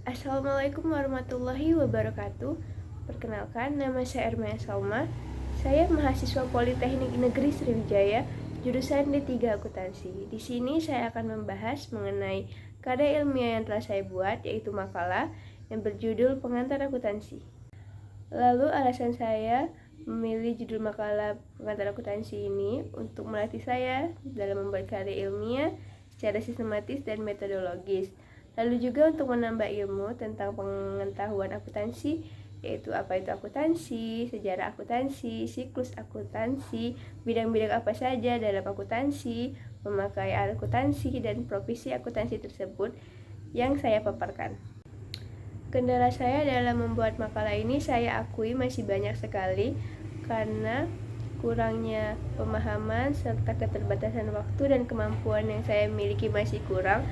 Assalamualaikum warahmatullahi wabarakatuh. Perkenalkan, nama saya Ermaya Salma. Saya mahasiswa Politeknik Negeri Sriwijaya, jurusan D3 Akuntansi. Di sini saya akan membahas mengenai karya ilmiah yang telah saya buat, yaitu makalah yang berjudul Pengantar Akuntansi. Lalu alasan saya memilih judul makalah Pengantar Akuntansi ini untuk melatih saya dalam membuat karya ilmiah secara sistematis dan metodologis. Lalu juga untuk menambah ilmu tentang pengetahuan akuntansi, yaitu apa itu akuntansi, sejarah akuntansi, siklus akuntansi, bidang-bidang apa saja dalam akuntansi, memakai akuntansi, dan profesi akuntansi tersebut yang saya paparkan. Kendala saya dalam membuat makalah ini saya akui masih banyak sekali karena kurangnya pemahaman serta keterbatasan waktu dan kemampuan yang saya miliki masih kurang.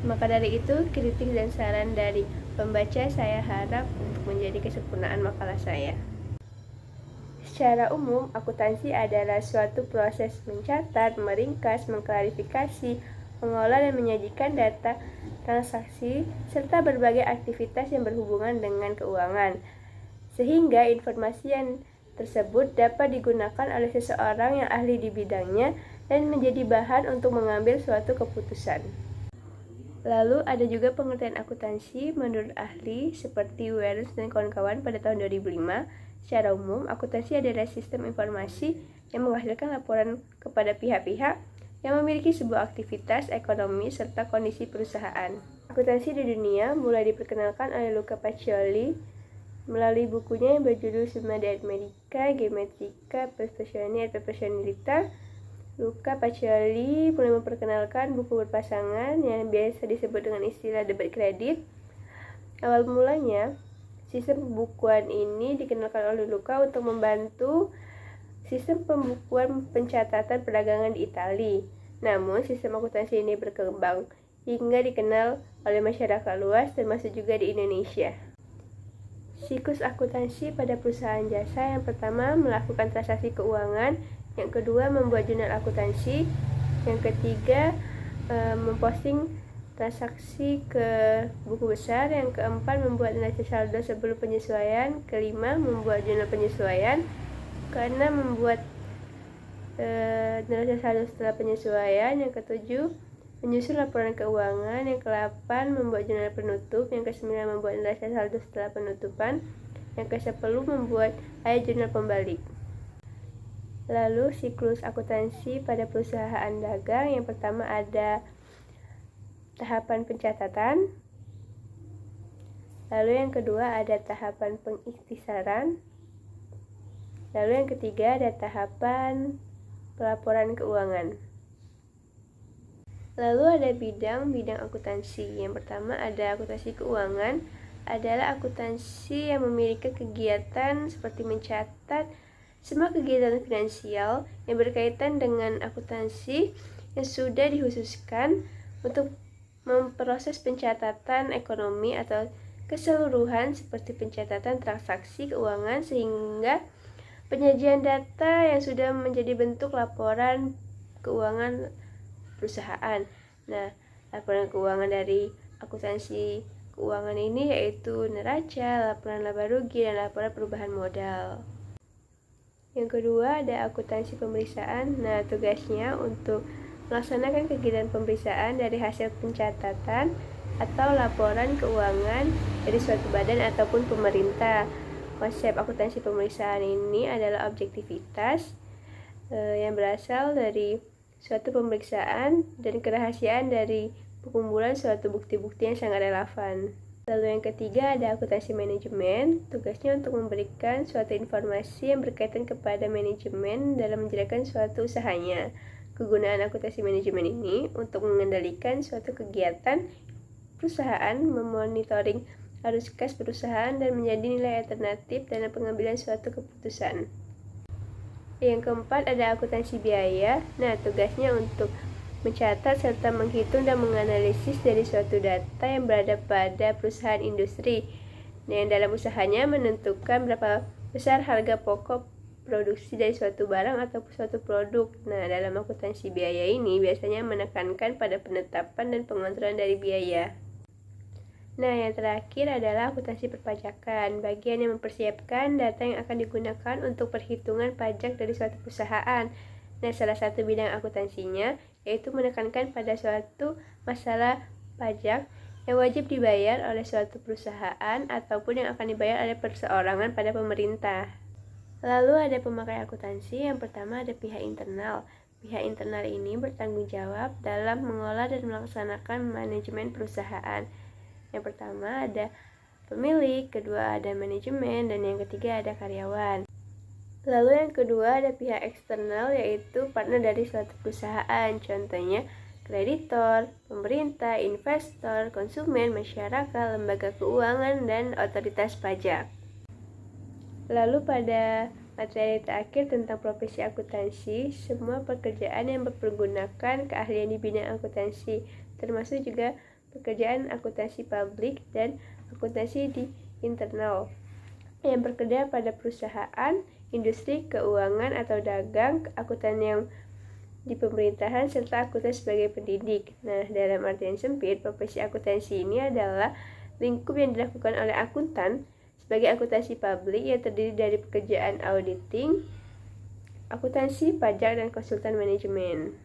Maka dari itu, kritik dan saran dari pembaca saya harap untuk menjadi kesempurnaan makalah saya. Secara umum, akuntansi adalah suatu proses mencatat, meringkas, mengklarifikasi, mengolah dan menyajikan data transaksi, serta berbagai aktivitas yang berhubungan dengan keuangan, sehingga informasi yang tersebut dapat digunakan oleh seseorang yang ahli di bidangnya dan menjadi bahan untuk mengambil suatu keputusan. Lalu ada juga pengertian akuntansi menurut ahli seperti Welles dan kawan-kawan pada tahun 2005. Secara umum, akuntansi adalah sistem informasi yang menghasilkan laporan kepada pihak-pihak yang memiliki sebuah aktivitas ekonomi serta kondisi perusahaan. Akuntansi di dunia mulai diperkenalkan oleh Luca Pacioli melalui bukunya yang berjudul Summa de Arithmetica, Geometrica, Professione et Professionalita. Luca Pacioli mulai memperkenalkan buku berpasangan yang biasa disebut dengan istilah debit kredit. Awal mulanya, sistem pembukuan ini dikenalkan oleh Luca untuk membantu sistem pembukuan pencatatan perdagangan di Italia. Namun, sistem akuntansi ini berkembang hingga dikenal oleh masyarakat luas termasuk juga di Indonesia. Siklus akuntansi pada perusahaan jasa yang pertama melakukan transaksi keuangan, yang kedua membuat jurnal akuntansi, yang ketiga memposting transaksi ke buku besar, yang keempat membuat neraca saldo sebelum penyesuaian, kelima membuat jurnal penyesuaian, keenam membuat neraca saldo setelah penyesuaian, yang ketujuh menyusun laporan keuangan, yang ke-8 membuat jurnal penutup, yang ke-9 membuat neraca saldo setelah penutupan, yang ke-10 membuat ayat jurnal pembalik. Lalu siklus akuntansi pada perusahaan dagang, yang pertama ada tahapan pencatatan, lalu yang kedua ada tahapan pengikhtisaran, lalu yang ketiga ada tahapan pelaporan keuangan. Lalu ada bidang-bidang akuntansi. Yang pertama ada akuntansi keuangan, adalah akuntansi yang memiliki kegiatan seperti mencatat semua kegiatan finansial yang berkaitan dengan akuntansi yang sudah dikhususkan untuk memproses pencatatan ekonomi atau keseluruhan seperti pencatatan transaksi keuangan sehingga penyajian data yang sudah menjadi bentuk laporan keuangan perusahaan. Nah, laporan keuangan dari akuntansi keuangan ini yaitu neraca, laporan laba rugi, dan laporan perubahan modal. Yang kedua ada akuntansi pemeriksaan. Nah, tugasnya untuk melaksanakan kegiatan pemeriksaan dari hasil pencatatan atau laporan keuangan dari suatu badan ataupun pemerintah. Konsep akuntansi pemeriksaan ini adalah objektivitas yang berasal dari suatu pemeriksaan dan kerahasiaan dari pengumpulan suatu bukti-bukti yang sangat relevan. Lalu yang ketiga ada akuntansi manajemen. Tugasnya untuk memberikan suatu informasi yang berkaitan kepada manajemen dalam menjalankan suatu usahanya. Kegunaan akuntansi manajemen ini untuk mengendalikan suatu kegiatan perusahaan, memonitoring arus kas perusahaan, dan menjadi nilai alternatif dalam pengambilan suatu keputusan. Yang keempat ada akuntansi biaya. Nah, tugasnya untuk mencatat serta menghitung dan menganalisis dari suatu data yang berada pada perusahaan industri yang dalam usahanya menentukan berapa besar harga pokok produksi dari suatu barang atau suatu produk. Nah, dalam akuntansi biaya ini biasanya menekankan pada penetapan dan pengontrolan dari biaya. Nah, yang terakhir adalah akuntansi perpajakan, bagian yang mempersiapkan data yang akan digunakan untuk perhitungan pajak dari suatu perusahaan. Nah, salah satu bidang akuntansinya yaitu menekankan pada suatu masalah pajak yang wajib dibayar oleh suatu perusahaan ataupun yang akan dibayar oleh perseorangan pada pemerintah. Lalu ada pemakai akuntansi. Yang pertama ada pihak internal. Pihak internal ini bertanggung jawab dalam mengolah dan melaksanakan manajemen perusahaan. Yang pertama ada pemilik, kedua ada manajemen, dan yang ketiga ada karyawan. Lalu yang kedua ada pihak eksternal, yaitu partner dari suatu perusahaan. Contohnya kreditor, pemerintah, investor, konsumen, masyarakat, lembaga keuangan, dan otoritas pajak. Lalu pada materi terakhir tentang profesi akuntansi, semua pekerjaan yang mempergunakan keahlian di bidang akuntansi, termasuk juga pekerjaan akuntansi publik dan akuntansi di internal yang bekerja pada perusahaan, industri, keuangan atau dagang, akuntan yang di pemerintahan, serta akuntan sebagai pendidik. Nah, dalam artian sempit, profesi akuntansi ini adalah lingkup yang dilakukan oleh akuntan sebagai akuntansi publik yang terdiri dari pekerjaan auditing, akuntansi, pajak, dan konsultan manajemen.